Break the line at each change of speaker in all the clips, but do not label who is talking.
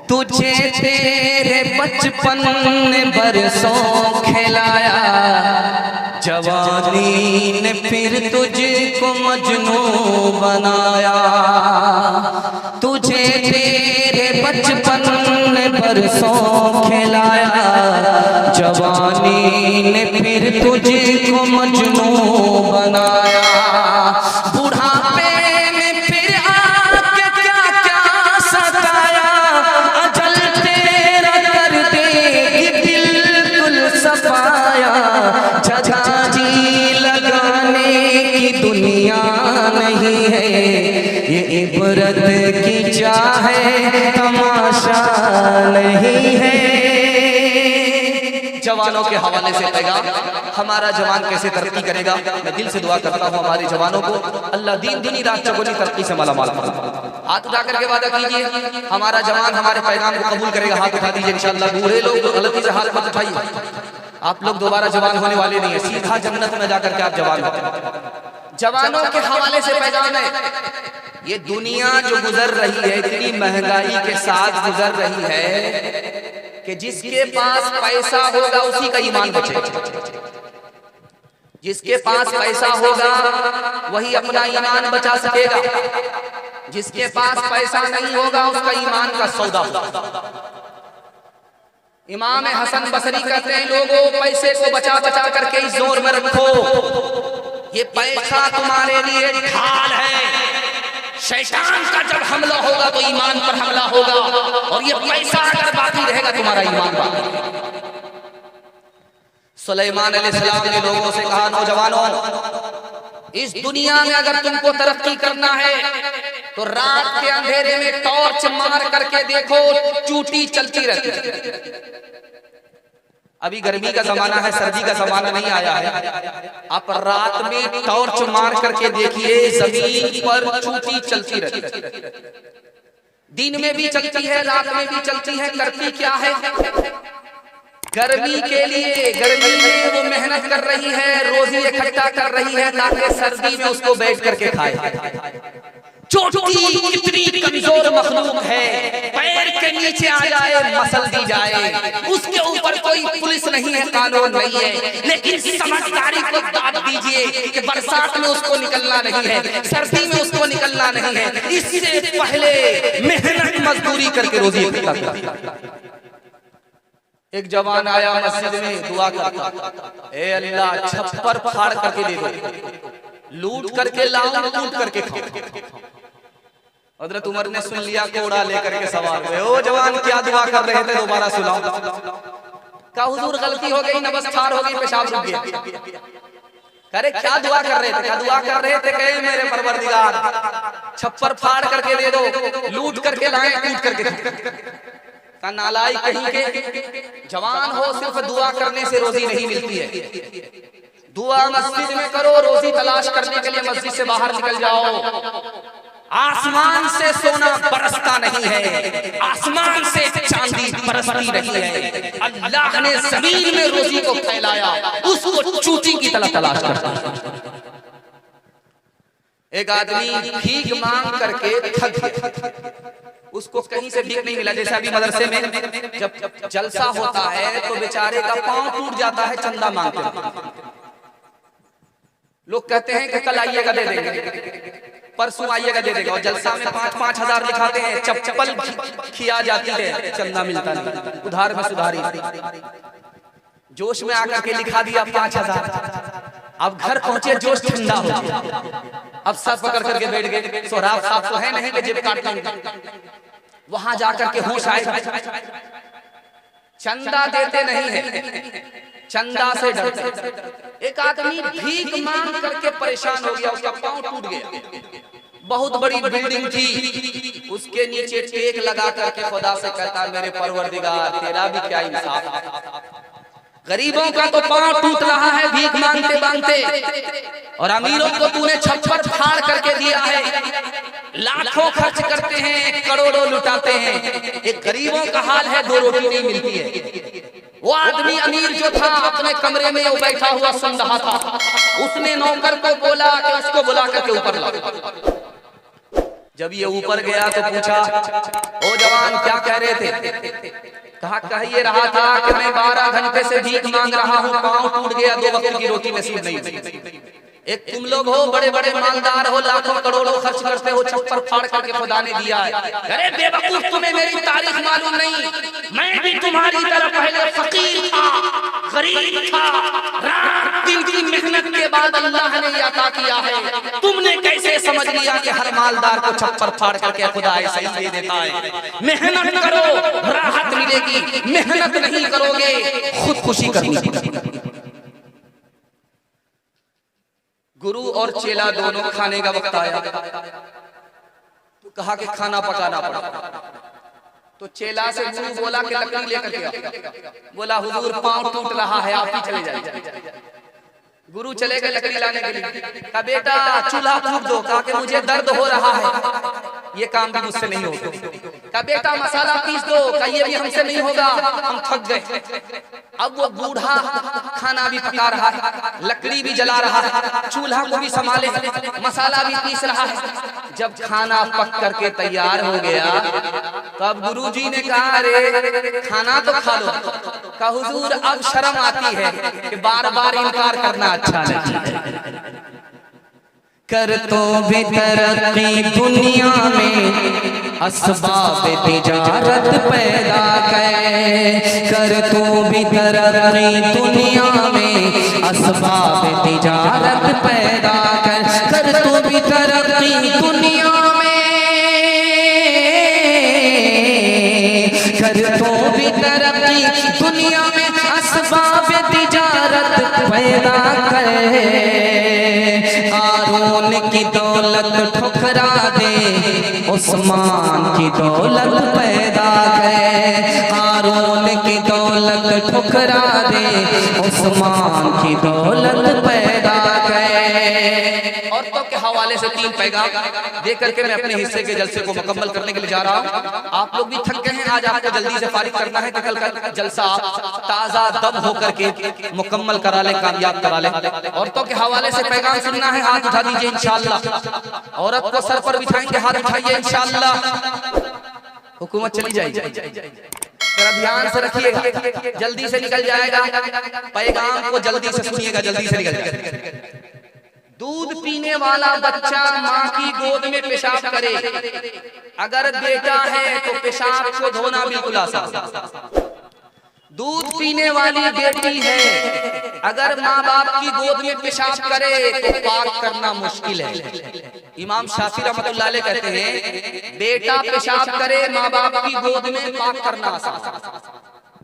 तुझे तेरे बचपन ने बरसों खिलाया, जवानी ने फिर तुझको मजनू बनाया। तुझे तेरे बचपन ने बरसों खिलाया, जवानी ने फिर तुझको मजनू बनाया। बुढ़ापे में फिर आके क्या क्या सताया, अजल तेरा कर देगी बिल्कुल सफाया। जगह जी लगाने की दुनिया नहीं है, ये इबरत की चाहे तमाशा नहीं है। जवानों के हवाले से पैगाम, हमारा जवान कैसे तरक्की करेगा। मैं दिल से दुआ करता हूँ हमारे जवानों को अल्लाह दिन दुनी रात चौगुनी तरक्की से मालामाल करे। हाथ उठा करके वादा कीजिए हमारा जवान हमारे पैगाम को कबूल करेगा। हाथ उठा दीजिए इंशाअल्लाह। बूढ़े लोग गलती से हाथ मत उठाइए, आप लोग दोबारा जवान होने वाले नहीं है, सीधा जन्नत में जाकर के आप जवान होते। जवानों के हवाले से पैगाम है, ये दुनिया जो गुजर रही है इतनी महंगाई के साथ गुजर रही है कि जिसके पास पैसा होगा उसी का ईमान बचेगा। जिसके पास पैसा होगा वही अपना ईमान बचा सकेगा, जिसके पास पैसा नहीं होगा उसका ईमान का सौदा होगा। इमाम हसन बसरी कहते हैं लोगों पैसे को बचा बचा करके इस जोर में रखो, ये पैसा तुम्हारे लिए ढाल है। शैतान का जब हमला होगा तो ईमान पर हमला होगा, और ये पैसा अगर बाकी रहेगा तुम्हारा ईमान बाकी। सुलेमान अलैहिस्सलाम ने लोगों से कहा नौजवानों, इस दुनिया में अगर तुमको तरक्की करना है तो रात के अंधेरे में टॉर्च मार करके देखो, चूटी चलती रहती है। अभी गर्मी का जमाना है, सर्दी का जमाना नहीं आया है। आप रात में टॉर्च मार करके देखिए, जमीन पर चूटी चलती रहती है। दिन में भी चलती है, रात में भी चलती है। करती क्या है? गर्मी के लिए, गर्मी में वो मेहनत कर रही है, रोजी इकट्ठा कर रही है ताकि सर्दी में उसको बैठ करके खाए। चोटी कितनी कमजोर मखलूक है, पैर के नीचे आ जाए मसल दी जाए, उसके ऊपर कोई पुलिस नहीं है, कानून नहीं है। लेकिन समझदारी को दाद दीजिए कि बरसात में उसको निकलना नहीं है, सर्दी में उसको निकलना नहीं है। इससे पहले मेहनत मजदूरी करके रोजी इकट्ठा करता। एक जवान आया मस्जिद में दुआ करता, ए अल्लाह छप्पर फाड़ करके दे दो, लूट करके लाऊं, लूट करके खाऊं। हज़रत उमर ने सुन लिया, कोड़ा लेकर के सवार हुए। ओ जवान क्या दुआ कर रहे थे, दोबारा सुनाओ। कहा हुजूर गलती हो गई, नबस ठार हो गई, पेशाब रुक गया। करे क्या दुआ कर रहे थे? क्या दुआ कर रहे थे? कहे मेरे परवरदिगार छप्पर फाड़ करके दे दो, लूट करके लाए, कूट करके। का नालाई कहीं के जवान हो, सिर्फ दुआ करने से रोजी नहीं मिलती है। दुआ मस्जिद में करो, रोजी तलाश करने के लिए मस्जिद से बाहर निकल जाओ। आसमान से सोना बरसता नहीं है, आसमान से चांदी बरसती नहीं है। अल्लाह ने जमीन में रोजी को फैलाया, उसको चूटी की तरह तलाश करता है। एक आदमी भीख मांग करके थक गया, उसको कहीं से भीख नहीं मिला। जैसे अभी मदरसे में जब जलसा होता है तो बेचारे का पांव टूट जाता है, चंदा मांगते हैं। लोग कहते हैं कि कल आइएगा दे देंगे, परसों आइएगा दे देगा, और जलसा में 5-5 हजार लिखाते हैं। चप्पल खिया जाती है, चंदा मिलता नहीं। उधार में सुधारी, जोश में आकर के लिखा दिया 5000। अब घर पहुंचे, जोश ठंडा हो गया, अब सर पकड़ करके बैठ गए। सोहराब साहब तो है नहीं कि जेब काट लेंगे। वहां जाकर के होश आए, चंदा देते नहीं है, चंदा से डरते। एक आदमी भीख मांग करके परेशान हो गया, उसका पांव टूट गया। बहुत बड़ी बिल्डिंग थी, उसके नीचे टेक लगा करके खुदा से कहता, मेरे परवरदिगार तेरा भी क्या इंसाफ, गरीबों का तो पांव टूट रहा है भीख मांगते मांगते, और अमीरों को तूने छप्पर फाड़ करके दिया है। लाखों खर्च करते हैं, करोड़ों लुटाते हैं, एक गरीबों का हाल है, 2 रोटी नहीं मिलती है। वो आदमी अमीर जो था अपने कमरे में वो बैठा हुआ सुन रहा था। उसने नौकर को बोला कि उसको बुला करके ऊपर ला। जब ये ऊपर गया तो पूछा, ओ जवान क्या कह रहे थे? कह ये रहा था कि मैं 12 घंटे से भीख मांग रहा हूँ, पाँव टूट गया, 2 वक्त की रोटी नसीब नहीं हुई। एक तुम लोग हो, बड़े बड़े मालदार हो, लाखों करोड़ों खर्च करते हो, छप्पर फाड़ करके खुदा ने दिया है। अरे बेवकूफ, तुम्हें मेरी तारीख मालूम नहीं। मैं भी तुम्हारी तरह पहले फकीर था, गरीब था, रात दिन की मेहनत के बाद अल्लाह ने अता किया है। तुमने कैसे समझ लिया कि हर मालदार को छप्पर फाड़ करके खुदा ऐसे ही दे देता है? मेहनत करो, राहत मिलेगी। मेहनत नहीं करोगे, खुदकुशी करनी। गुरु और चेला दोनों खाने का वक्त आया तो कहा कि खाना पकाना पड़ा। तो चेला से गुरु बोला कि लकड़ी लेकर के आओ। बोला हुजूर पांव टूट रहा है, आप ही चले जाइए। गुरु चले गए लकड़ी लाने के लिए। कहा बेटा चूल्हा फूंक दो। कहा कि मुझे दर्द हो रहा है, ये काम भी मुझसे नहीं होगा। कहा बेटा मसाला पीस दो। कहा ये भी हमसे नहीं होगा, हम थक गए। अब वो बूढ़ा खाना भी पका रहा है, लकड़ी भी जला रहा है, चूल्हा को भी संभाले, मसाला भी पीस रहा है। जब खाना पक करके तैयार हो गया तब गुरुजी ने कहा अरे खाना तो खा लो। कहा हुजूर अब शर्म आती है कि बार बार इनकार करना अच्छा नहीं। कर तो भी तरक्की दुनिया में असबाब तिजारत पैदा कर तो भी तरक्की दुनिया में असबाब तिजारत पैदा कर तो भी तरक्की दुनिया में कर तो भी तरक्की दुनिया में असबाब तिजारत पैदा कारून की दौलत ठुकरा दे, उस्मान की दौलत पैदा कारून की दौलत ठुकरा दे, उस्मान की दौलत पैदा औरतों के हवाले से 3 पैगाम दे करके मैं अपने हिस्से के जलसे को मुकम्मल करने के लिए जा रहा हूँ। आप लोग भी थक गए हैं, आज आपको जल्दी से फारिग करना है कि कल का जलसा ताजा दम होकर के मुकम्मल करा ले, कामयाब करा ले। औरतों के हवाले से पैगाम सुनना है, हाथ उठा दीजिए इंशाअल्लाह। औरत को सर पर बिठाएंगे, हाथ उठाइए इंशाअल्लाह। हुकूमत चली जाएगी, जरा ध्यान से रखिएगा, जल्दी से निकल जाएगा। पैगाम को जल्दी से सुनिएगा, जल्दी से निकल जाएगा। दूध पीने वाला बच्चा माँ की गोद में पेशाब करे, अगर बेटा है तो पेशाब को धोना बिल्कुल आसान। दूध पीने वाली बेटी है, अगर माँ बाप की गोद में पेशाब करे तो पाक करना मुश्किल है। इमाम शाफी रहमतुल्लाह अलैह कहते हैं बेटा पेशाब करे माँ बाप की गोद में पाक करना आसान,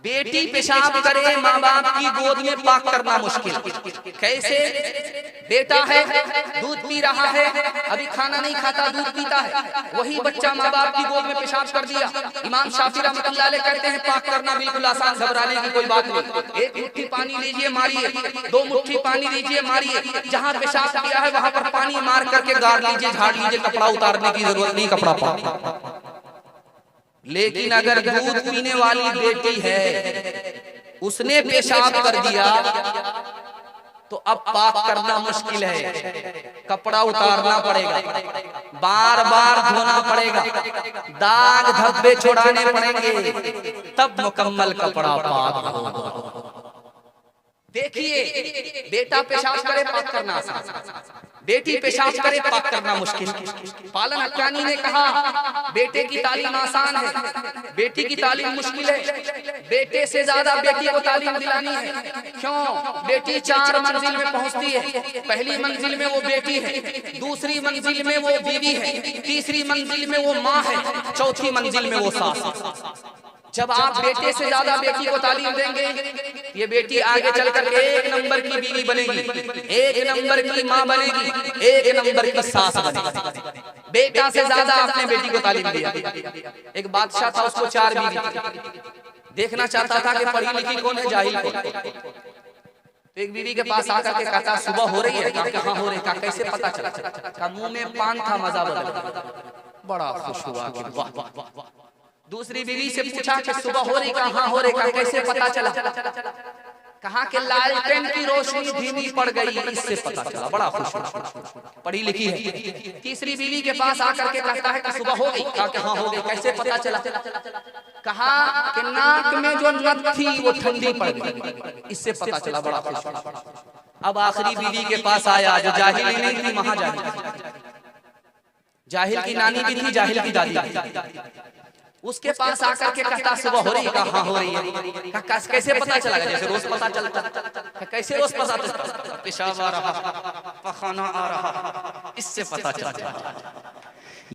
बेटी पेशाब करे माँ बाप की गोद में पाक करना मुश्किल। कैसे? बेटा है, दूध पी रहा है, अभी खाना नहीं खाता, दूध पीता है, वही बच्चा माँ बाप की गोद में पेशाब कर दिया। इमाम शाफी रहमतुल्लाह अलैह कहते हैं पाक करना बिल्कुल आसान, घबराने की कोई बात नहीं। 1 मुट्ठी पानी लीजिए मारिए, 2 मुट्ठी पानी लीजिए मारिए, जहाँ पेशाब किया है वहां पर पानी मार करके गाड़ लीजिए, झाड़ लीजिए, कपड़ा उतारने की जरूरत नहीं, कपड़ा पा। लेकिन अगर दूध पीने वाली बेटी है, उसने पेशाब कर दिया तो अब पाक करना मुश्किल है, कपड़ा उतारना पड़ेगा, बार बार धोना पड़ेगा, दाग धब्बे छुड़ाने पड़ेंगे, तब मुकम्मल कपड़ा पाक होगा। देखिए, बेटा पेशाब करे पाक करना आसान, बेटी पेशाब करे पाक करना मुश्किल। पालन हक्कानी ने कहा बेटे की तालीम आसान है, बेटी की तालीम मुश्किल है। बेटे से ज्यादा बेटी को तालीम दिलानी है। क्यों? बेटी 4 मंजिल में पहुंचती है, पहली मंजिल में वो बेटी है, दूसरी मंजिल में वो बीवी है, तीसरी मंजिल में वो माँ है, चौथी मंजिल में वो सास। जब आप बेटे से ज्यादा बेटी को तालीम देंगे, ये बेटी आगे चल करके 1 नंबर की बीवी बनेगी, 1 नंबर की माँ बनेगी, 1 नंबर की सास बनेगी। बेटा से ज्यादा आपने बेटी को तालीम दिया। एक बादशाह था, उसको 4 बीवी, देखना चाहता था कि पढ़ी लिखी कौन है, जाहिल कौन। एक बीवी के पास आकर के कहता सुबह हो रही है? कहा हाँ हो रही। कहा कैसे पता चला? कहा मुंह में पान था, मजा बदल। बड़ा खुश हुआ कि वाह वाह वाह। दूसरी बीवी से पूछा कि सुबह हो रही? कहा हाँ हो रही। कहा कैसे पता चला? कहा कि लालटेन की रोशनी धीमी पड़ गई, इससे पता चला। बड़ा खुश, पढ़ी लिखी है। तीसरी बीवी के पास आकर के कहता है कि सुबह हो गई। कहा कि हाँ हो गई। कैसे पता चला? कहा कि नाक में जो नथ थी वो ठंडी पड़ गई, इससे पता चला। बड़ा खुश। अब आखिरी बीवी के पास आया जो जाहिल ही नहीं थी, महाजाहिल। जाहिल की नानी भी थी, जाहिल की दादी भी। उसके पास आकर के कहता सुबह हो रही है? कहा हाँ हो रही है। कैसे पता चला? जैसे रोज पता चलता। कैसे रोज पता चलता? पेशाब आ रहा, पखाना आ रहा, इससे पता चला।